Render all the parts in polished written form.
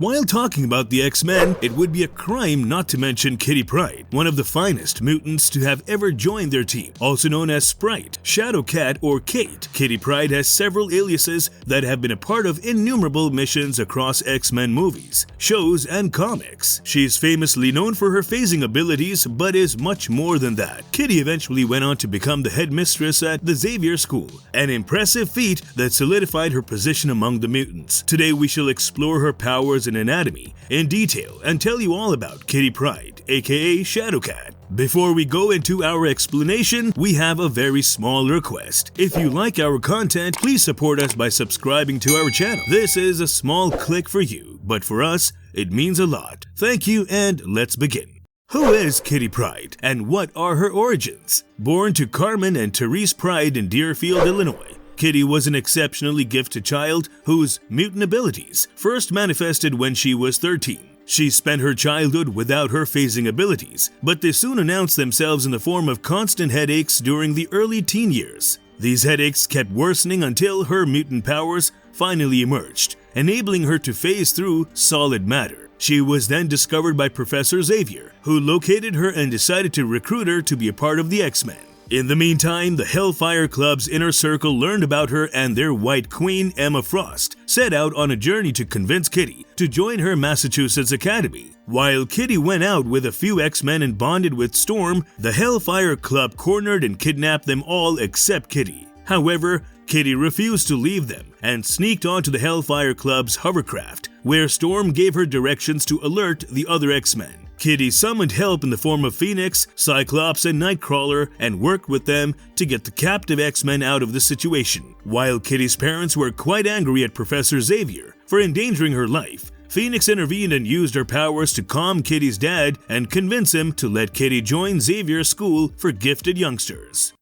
While talking about the X-Men, it would be a crime not to mention Kitty Pryde, one of the finest mutants to have ever joined their team. Also known as Sprite, Shadowcat, or Kate, Kitty Pryde has several aliases that have been a part of innumerable missions across X-Men movies, shows, and comics. She is famously known for her phasing abilities, but is much more than that. Kitty eventually went on to become the headmistress at the Xavier School, an impressive feat that solidified her position among the mutants. Today we shall explore her powers and anatomy in detail and tell you all about Kitty Pryde, aka Shadowcat. Before we go into our explanation, we have a very small request. If you like our content, please support us by subscribing to our channel. This is a small click for you, but for us, it means a lot. Thank you, and let's begin. Who is Kitty Pryde, and what are her origins? Born to Carmen and Therese Pryde in Deerfield, Illinois, Kitty was an exceptionally gifted child whose mutant abilities first manifested when she was 13. She spent her childhood without her phasing abilities, but they soon announced themselves in the form of constant headaches during the early teen years. These headaches kept worsening until her mutant powers finally emerged, enabling her to phase through solid matter. She was then discovered by Professor Xavier, who located her and decided to recruit her to be a part of the X-Men. In the meantime, the Hellfire Club's inner circle learned about her, and their White Queen, Emma Frost, set out on a journey to convince Kitty to join her Massachusetts Academy. While Kitty went out with a few X-Men and bonded with Storm, the Hellfire Club cornered and kidnapped them all except Kitty. However, Kitty refused to leave them and sneaked onto the Hellfire Club's hovercraft, where Storm gave her directions to alert the other X-Men. Kitty summoned help in the form of Phoenix, Cyclops, and Nightcrawler and worked with them to get the captive X-Men out of the situation. While Kitty's parents were quite angry at Professor Xavier for endangering her life, Phoenix intervened and used her powers to calm Kitty's dad and convince him to let Kitty join Xavier's school for gifted youngsters.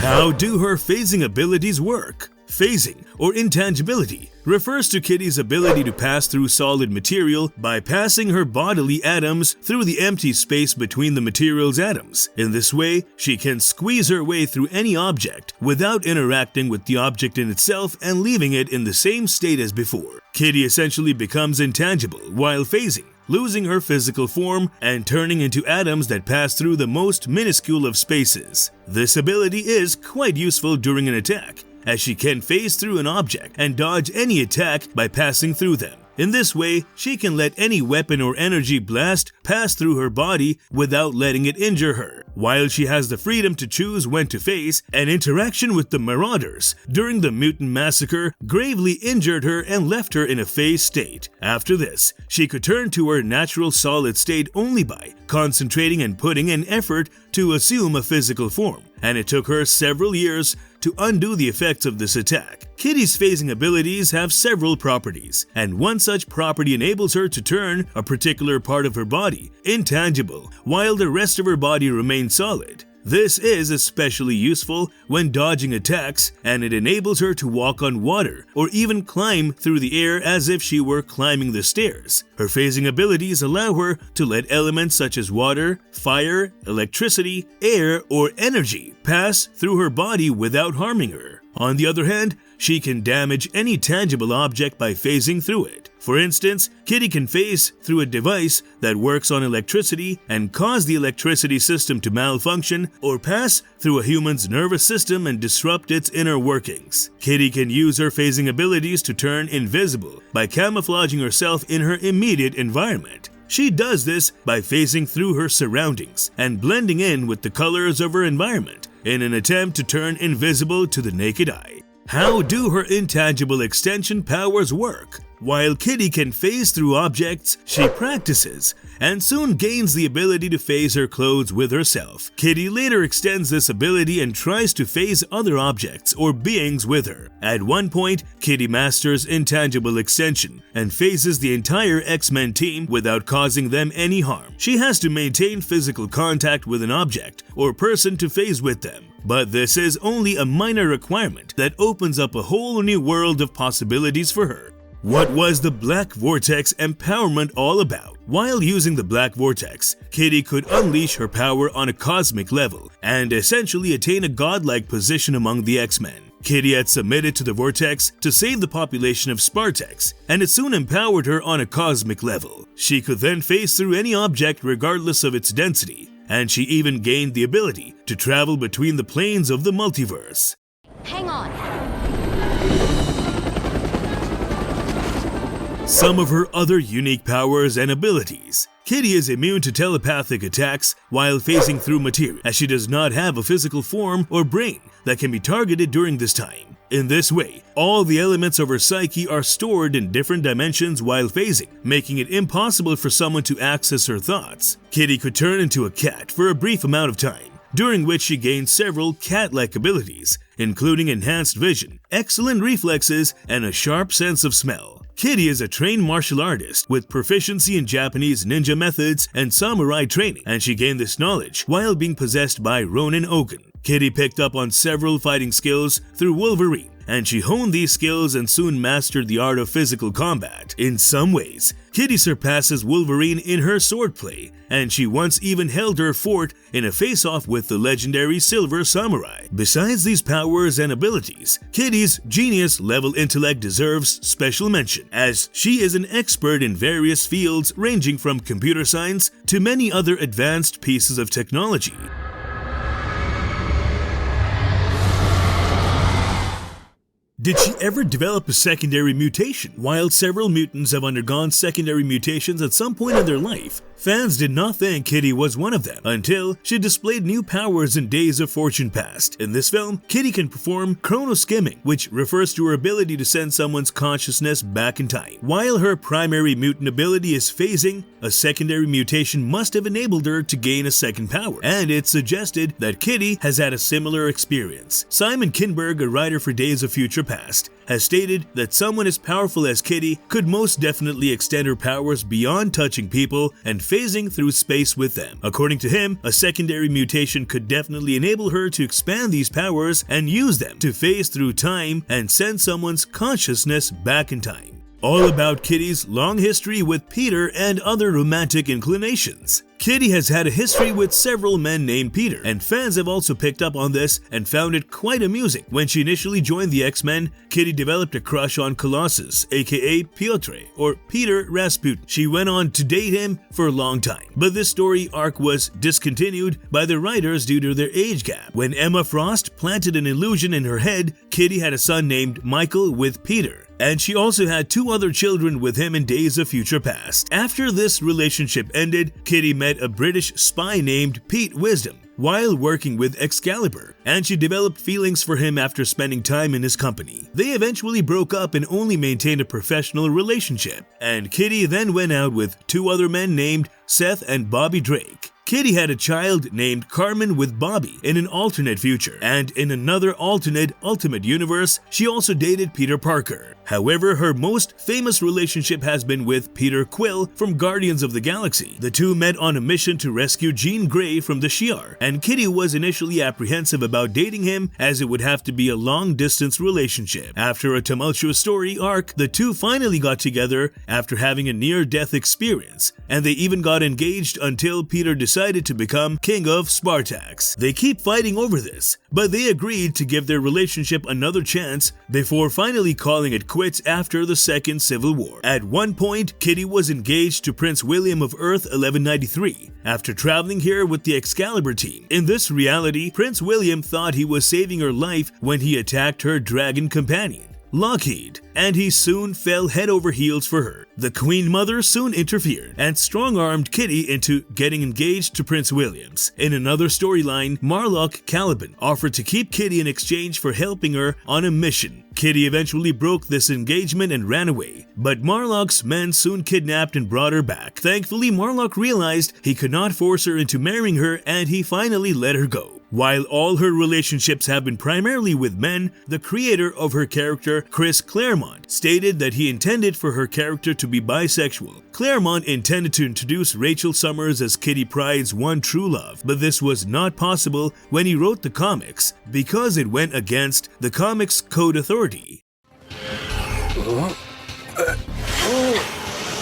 How do her phasing abilities work? Phasing, or intangibility, refers to Kitty's ability to pass through solid material by passing her bodily atoms through the empty space between the material's atoms. In this way, she can squeeze her way through any object without interacting with the object in itself and leaving it in the same state as before. Kitty essentially becomes intangible while phasing, losing her physical form and turning into atoms that pass through the most minuscule of spaces. This ability is quite useful during an attack, as she can phase through an object and dodge any attack by passing through them. In this way, she can let any weapon or energy blast pass through her body without letting it injure her. While she has the freedom to choose when to phase, an interaction with the Marauders during the Mutant Massacre gravely injured her and left her in a phased state. After this, she could turn to her natural solid state only by concentrating and putting in effort to assume a physical form, and it took her several years to undo the effects of this attack. Kitty's phasing abilities have several properties, and one such property enables her to turn a particular part of her body intangible while the rest of her body remains solid. This is especially useful when dodging attacks, and it enables her to walk on water or even climb through the air as if she were climbing the stairs. Her phasing abilities allow her to let elements such as water, fire, electricity, air, or energy pass through her body without harming her. On the other hand, she can damage any tangible object by phasing through it. For instance, Kitty can phase through a device that works on electricity and cause the electricity system to malfunction, or pass through a human's nervous system and disrupt its inner workings. Kitty can use her phasing abilities to turn invisible by camouflaging herself in her immediate environment. She does this by phasing through her surroundings and blending in with the colors of her environment in an attempt to turn invisible to the naked eye. How do her intangible extension powers work? While Kitty can phase through objects, she practices and soon gains the ability to phase her clothes with herself. Kitty later extends this ability and tries to phase other objects or beings with her. At one point, Kitty masters intangible extension and phases the entire X-Men team without causing them any harm. She has to maintain physical contact with an object or person to phase with them, but this is only a minor requirement that opens up a whole new world of possibilities for her. What was the Black Vortex empowerment all about? While using the Black Vortex, Kitty could unleash her power on a cosmic level and essentially attain a godlike position among the X-Men. Kitty had submitted to the vortex to save the population of Spartax, and it soon empowered her on a cosmic level. She could then phase through any object regardless of its density, and she even gained the ability to travel between the planes of the multiverse. Hang on. Some of her other unique powers and abilities. Kitty is immune to telepathic attacks while phasing through materia, as she does not have a physical form or brain that can be targeted during this time. In this way, all the elements of her psyche are stored in different dimensions while phasing, making it impossible for someone to access her thoughts. Kitty could turn into a cat for a brief amount of time, during which she gained several cat-like abilities, including enhanced vision, excellent reflexes, and a sharp sense of smell. Kitty is a trained martial artist with proficiency in Japanese ninja methods and samurai training, and she gained this knowledge while being possessed by Ronin Ogun. Kitty picked up on several fighting skills through Wolverine, and she honed these skills and soon mastered the art of physical combat. In some ways, Kitty surpasses Wolverine in her swordplay, and she once even held her fort in a face-off with the legendary Silver Samurai. Besides these powers and abilities, Kitty's genius-level intellect deserves special mention, as she is an expert in various fields ranging from computer science to many other advanced pieces of technology. Did she ever develop a secondary mutation? While several mutants have undergone secondary mutations at some point in their life, fans did not think Kitty was one of them until she displayed new powers in Days of Fortune Past. In this film, Kitty can perform chronoskimming, which refers to her ability to send someone's consciousness back in time. While her primary mutant ability is phasing, a secondary mutation must have enabled her to gain a second power, and it's suggested that Kitty has had a similar experience. Simon Kinberg, a writer for Days of Future Past, has stated that someone as powerful as Kitty could most definitely extend her powers beyond touching people and phasing through space with them. According to him, a secondary mutation could definitely enable her to expand these powers and use them to phase through time and send someone's consciousness back in time. All about Kitty's long history with Peter and other romantic inclinations. Kitty has had a history with several men named Peter, and fans have also picked up on this and found it quite amusing. When she initially joined the X-Men, Kitty developed a crush on Colossus, aka Piotr, or Peter Rasputin. She went on to date him for a long time, but this story arc was discontinued by the writers due to their age gap. When Emma Frost planted an illusion in her head, Kitty had a son named Michael with Peter, and she also had two other children with him in Days of Future Past. After this relationship ended, Kitty met a British spy named Pete Wisdom while working with Excalibur, and she developed feelings for him after spending time in his company. They eventually broke up and only maintained a professional relationship, and Kitty then went out with two other men named Seth and Bobby Drake. Kitty had a child named Carmen with Bobby in an alternate future, and in another alternate Ultimate Universe, she also dated Peter Parker. However, her most famous relationship has been with Peter Quill from Guardians of the Galaxy. The two met on a mission to rescue Jean Grey from the Shi'ar, and Kitty was initially apprehensive about dating him as it would have to be a long-distance relationship. After a tumultuous story arc, the two finally got together after having a near-death experience, and they even got engaged until Peter decided to become king of Spartax. They keep fighting over this, but they agreed to give their relationship another chance before finally calling it quits after the Second Civil War. At one point, Kitty was engaged to Prince William of Earth 1193 after traveling here with the Excalibur team. In this reality, Prince William thought he was saving her life when he attacked her dragon companion, Lockheed, and he soon fell head over heels for her. The Queen Mother soon interfered and strong-armed Kitty into getting engaged to Prince Williams. In another storyline, Marlock Caliban offered to keep Kitty in exchange for helping her on a mission. Kitty eventually broke this engagement and ran away, but Marlock's men soon kidnapped and brought her back. Thankfully, Marlock realized he could not force her into marrying her, and he finally let her go. While all her relationships have been primarily with men, the creator of her character, Chris Claremont, stated that he intended for her character to be bisexual. Claremont intended to introduce Rachel Summers as Kitty Pryde's one true love, but this was not possible when he wrote the comics because it went against the Comics Code Authority.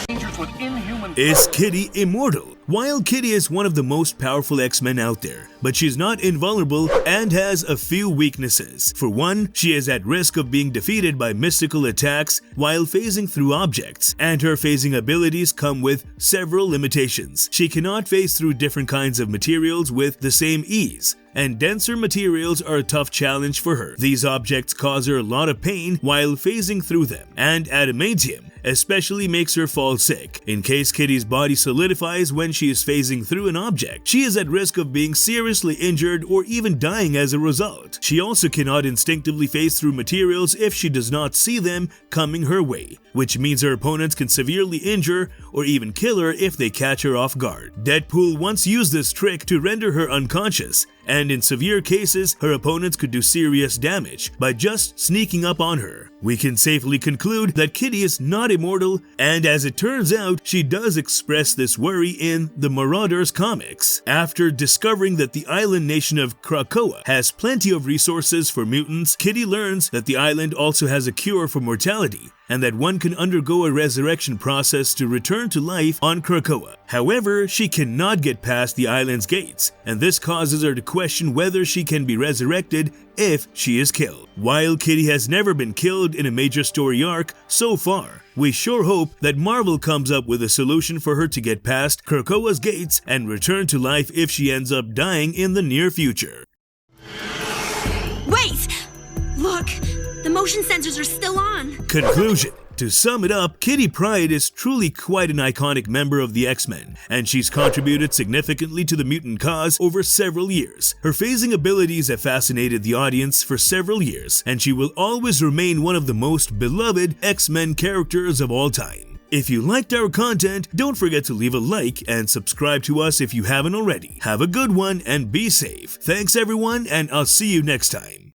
Dangers with inhuman human. Is Kitty immortal? While Kitty is one of the most powerful X-Men out there, but she's not invulnerable and has a few weaknesses. For one, she is at risk of being defeated by mystical attacks while phasing through objects, and her phasing abilities come with several limitations. She cannot phase through different kinds of materials with the same ease, and denser materials are a tough challenge for her. These objects cause her a lot of pain while phasing through them, and adamantium especially makes her fall sick. In case Kitty's body solidifies when she is phasing through an object, she is at risk of being seriously injured or even dying as a result. She also cannot instinctively phase through materials if she does not see them coming her way, which means her opponents can severely injure or even kill her if they catch her off guard. Deadpool once used this trick to render her unconscious, and in severe cases, her opponents could do serious damage by just sneaking up on her. We can safely conclude that Kitty is not immortal, and as it turns out, she does express this worry in the Marauders comics. After discovering that the island nation of Krakoa has plenty of resources for mutants, Kitty learns that the island also has a cure for mortality, and that one can undergo a resurrection process to return to life on Krakoa. However, she cannot get past the island's gates, and this causes her to question whether she can be resurrected if she is killed. While Kitty has never been killed in a major story arc so far, we sure hope that Marvel comes up with a solution for her to get past Krakoa's gates and return to life if she ends up dying in the near future. Wait! Look! The motion sensors are still on! Conclusion. To sum it up, Kitty Pryde is truly quite an iconic member of the X-Men, and she's contributed significantly to the mutant cause over several years. Her phasing abilities have fascinated the audience for several years, and she will always remain one of the most beloved X-Men characters of all time. If you liked our content, don't forget to leave a like and subscribe to us if you haven't already. Have a good one and be safe. Thanks everyone, and I'll see you next time.